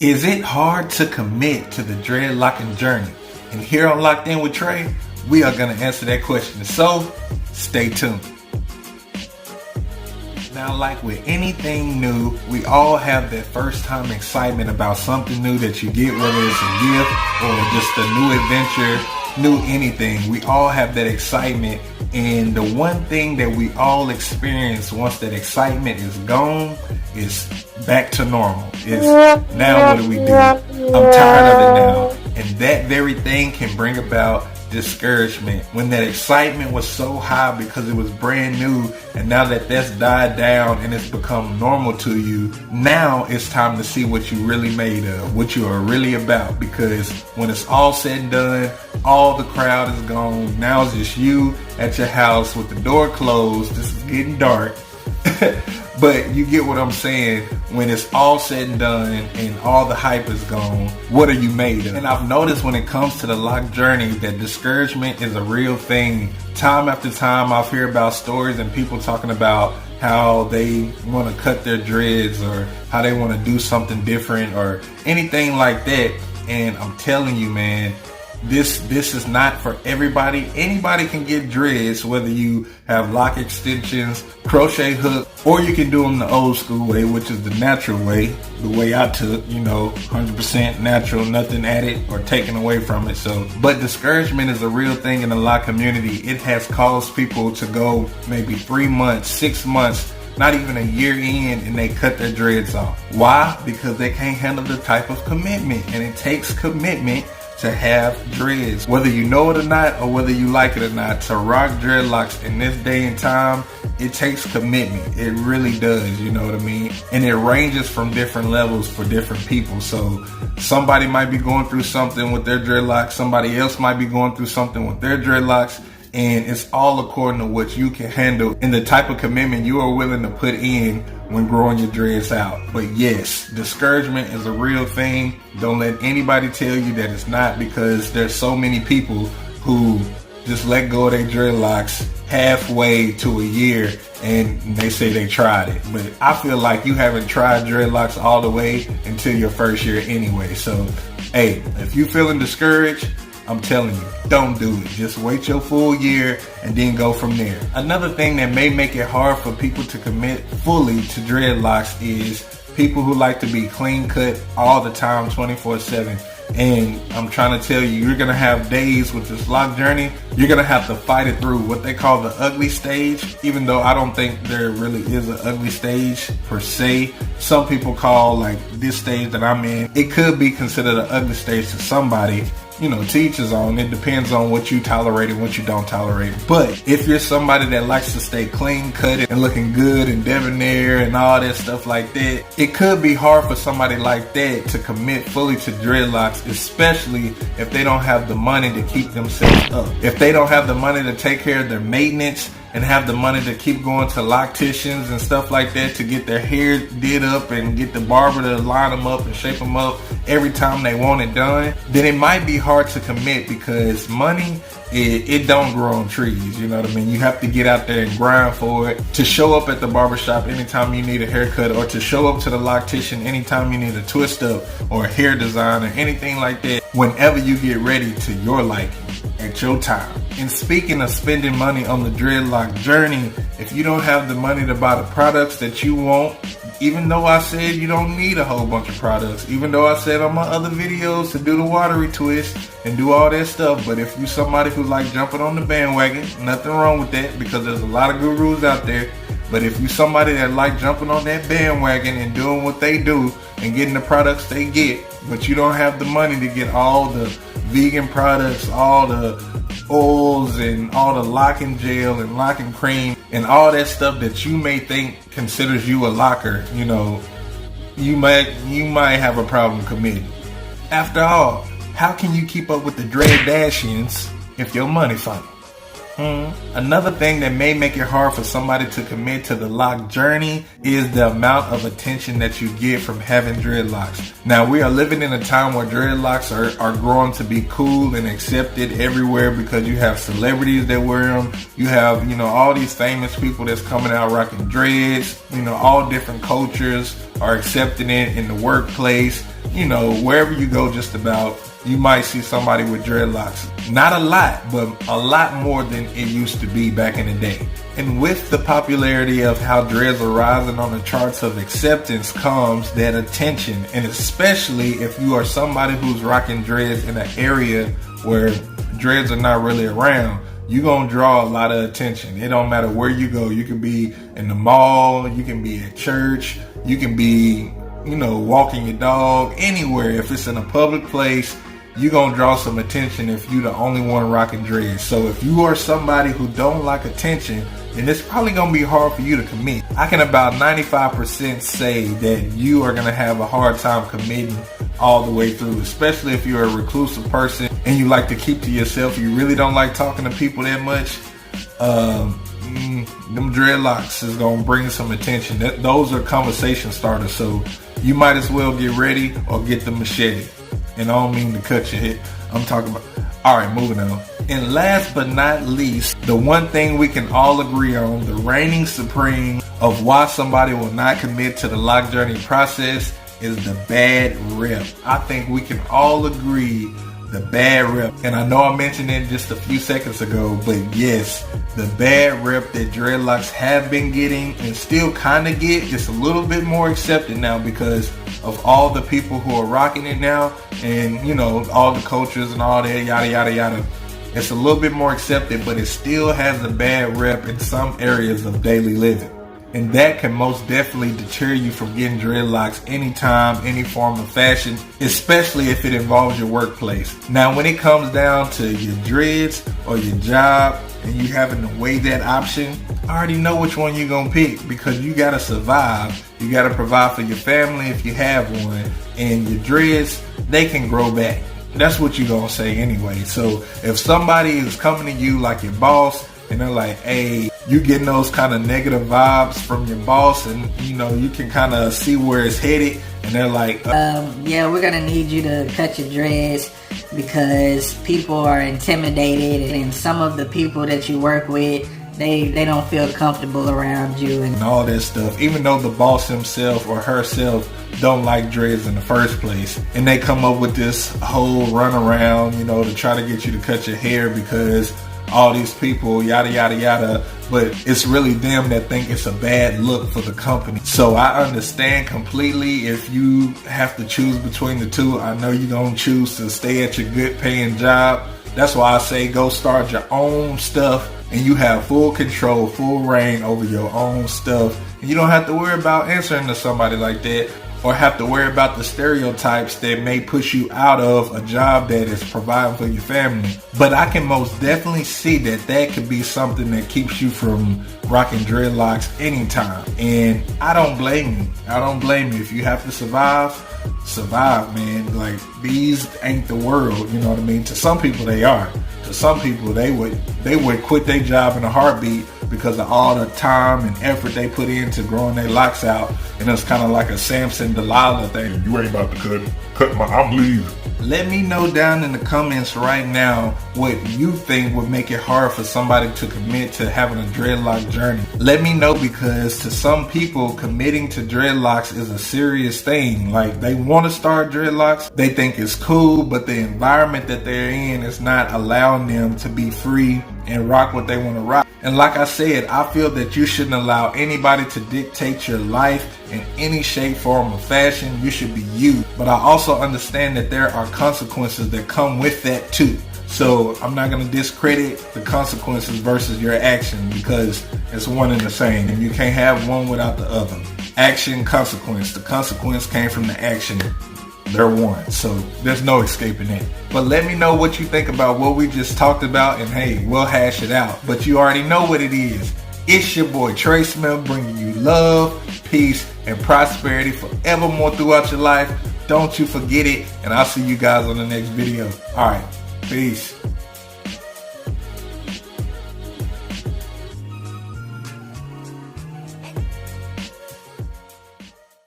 Is it hard to commit to the dreadlocking journey? And here on Locked In with Trey, we are going to answer that question. So, stay tuned. Now, like with anything new, we all have that first time excitement about something new that you get, whether it's a gift or just a new adventure, new anything. We all have that excitement. And the one thing that we all experience once that excitement is gone is back to normal. Is now what do we do? I'm tired of it now. And that very thing can bring about discouragement. When that excitement was so high because it was brand new, and now that that's died down and it's become normal to you, now it's time to see what you really made of, what you are really about. Because when it's all said and done, all the crowd is gone. Now it's just you at your house with the door closed. This is getting dark. But you get what I'm saying. When it's all said and done and all the hype is gone, what are you made of? And I've noticed when it comes to the Loc Journey that discouragement is a real thing. Time after time I've heard about stories and people talking about how they want to cut their dreads or how they want to do something different or anything like that. And I'm telling you, man, this is not for everybody. Anybody can get dreads, whether you have lock extensions, crochet hook, or you can do them the old school way, which is the natural way, the way I took, 100% natural, nothing added or taken away from it. So, but discouragement is a real thing in the lock community. It has caused people to go maybe 3 months, 6 months, not even a year in, and they cut their dreads off. Why? Because they can't handle the type of commitment, and it takes commitment to have dreads. Whether you know it or not, or whether you like it or not, to rock dreadlocks in this day and time, it takes commitment. It really does, you know what I mean? And it ranges from different levels for different people. So somebody might be going through something with their dreadlocks, somebody else might be going through something with their dreadlocks, and it's all according to what you can handle and the type of commitment you are willing to put in when growing your dreads out. But yes, discouragement is a real thing. Don't let anybody tell you that it's not, because there's so many people who just let go of their dreadlocks halfway to a year and they say they tried it. But I feel like you haven't tried dreadlocks all the way until your first year anyway. So, hey, if you're feeling discouraged, I'm telling you, don't do it. Just wait your full year and then go from there. Another thing that may make it hard for people to commit fully to dreadlocks is people who like to be clean cut all the time, 24/7. And I'm trying to tell you, you're going to have days with this Loc Journey. You're going to have to fight it through what they call the ugly stage, even though I don't think there really is an ugly stage per se. Some people call like this stage that I'm in, it could be considered an ugly stage to somebody. To each his own. It depends on what you tolerate and what you don't tolerate. But if you're somebody that likes to stay clean cut and looking good and debonair and all that stuff like that, it could be hard for somebody like that to commit fully to dreadlocks, especially if they don't have the money to keep themselves up. If they don't have the money to take care of their maintenance and have the money to keep going to locticians and stuff like that to get their hair did up and get the barber to line them up and shape them up every time they want it done, then it might be hard to commit, because money, it don't grow on trees, you know what I mean? You have to get out there and grind for it. To show up at the barbershop anytime you need a haircut, or to show up to the loctician anytime you need a twist up or a hair design or anything like that, whenever you get ready to your liking at your time. And speaking of spending money on the dreadlock journey, if you don't have the money to buy the products that you want, even though I said you don't need a whole bunch of products, even though I said on my other videos to do the watery twist and do all that stuff, but if you somebody who like jumping on the bandwagon, nothing wrong with that, because there's a lot of gurus out there. But if you somebody that like jumping on that bandwagon and doing what they do and getting the products they get, but you don't have the money to get all the vegan products, all the oils and all the locking gel and locking cream and all that stuff that you may think considers you a locker, you might have a problem committing. After all, how can you keep up with the Dreadashians if your money funny? Another thing that may make it hard for somebody to commit to the Loc Journey is the amount of attention that you get from having dreadlocks. Now, we are living in a time where dreadlocks are growing to be cool and accepted everywhere, because you have celebrities that wear them. You have, all these famous people that's coming out rocking dreads, all different cultures, are accepting it in the workplace. You know, wherever you go, just about, you might see somebody with dreadlocks. Not a lot, but a lot more than it used to be back in the day. And with the popularity of how dreads are rising on the charts of acceptance comes that attention. And especially if you are somebody who's rocking dreads in an area where dreads are not really around, you're going to draw a lot of attention. It don't matter where you go. You can be in the mall, you can be at church, you can be, you know, walking your dog, anywhere. If it's in a public place, you're going to draw some attention if you're the only one rocking dreads. So if you are somebody who don't like attention, then it's probably going to be hard for you to commit. I can about 95% say that you are going to have a hard time committing all the way through, especially if you're a reclusive person and you like to keep to yourself. You really don't like talking to people that much. Them dreadlocks is going to bring some attention. Those are conversation starters. So you might as well get ready or get the machete. And I don't mean to cut your head. I'm talking about, all right, moving on. And last but not least, the one thing we can all agree on, the reigning supreme of why somebody will not commit to the Loc Journey process, is the bad rep. I think we can all agree the bad rep. And I know I mentioned it just a few seconds ago, but yes, the bad rep that dreadlocks have been getting and still kind of get, it's a little bit more accepted now because of all the people who are rocking it now, and you know, all the cultures and all that, yada yada yada. It's a little bit more accepted, but it still has a bad rep in some areas of daily living. And that can most definitely deter you from getting dreadlocks anytime, any form of fashion, especially if it involves your workplace. Now, when it comes down to your dreads or your job and you having to weigh that option, I already know which one you're going to pick, because you got to survive. You got to provide for your family if you have one. And your dreads, they can grow back. That's what you're going to say anyway. So if somebody is coming to you like your boss and they're like, hey, you getting those kind of negative vibes from your boss, and you know, you can kind of see where it's headed, and they're like, yeah, we're going to need you to cut your dreads because people are intimidated, and some of the people that you work with, they don't feel comfortable around you and all that stuff, even though the boss himself or herself don't like dreads in the first place. And they come up with this whole runaround, you know, to try to get you to cut your hair because all these people, yada yada yada, but it's really them that think it's a bad look for the company. So I understand completely if you have to choose between the two. I know you're gonna choose to stay at your good paying job. That's why I say go start your own stuff, and you have full control, full reign over your own stuff. And you don't have to worry about answering to somebody like that, or have to worry about the stereotypes that may push you out of a job that is providing for your family. But I can most definitely see that that could be something that keeps you from rocking dreadlocks anytime. And I don't blame you. I don't blame you. If you have to survive, man. Like, these ain't the world, you know what I mean? To some people they are. To some people they would quit their job in a heartbeat because of all the time and effort they put into growing their locks out. And it's kind of like a Samson Delilah thing. You ain't about to cut my, I'm leaving. Let me know down in the comments right now what you think would make it hard for somebody to commit to having a dreadlock journey. Let me know, because to some people, committing to dreadlocks is a serious thing. Like, they want to start dreadlocks, they think it's cool, but the environment that they're in is not allowing them to be free and rock what they want to rock. And like I said, I feel that you shouldn't allow anybody to dictate your life in any shape, form, or fashion. You should be you. But I also understand that there are consequences that come with that too. So I'm not going to discredit the consequences versus your action, because it's one and the same. And you can't have one without the other. Action, consequence. The consequence came from the action. They're one, so there's no escaping it. But let me know what you think about what we just talked about, and hey, we'll hash it out. But you already know what it is. It's your boy Trey Smith, bringing you love, peace, and prosperity forevermore throughout your life. Don't you forget it, and I'll see you guys on the next video. All right, peace.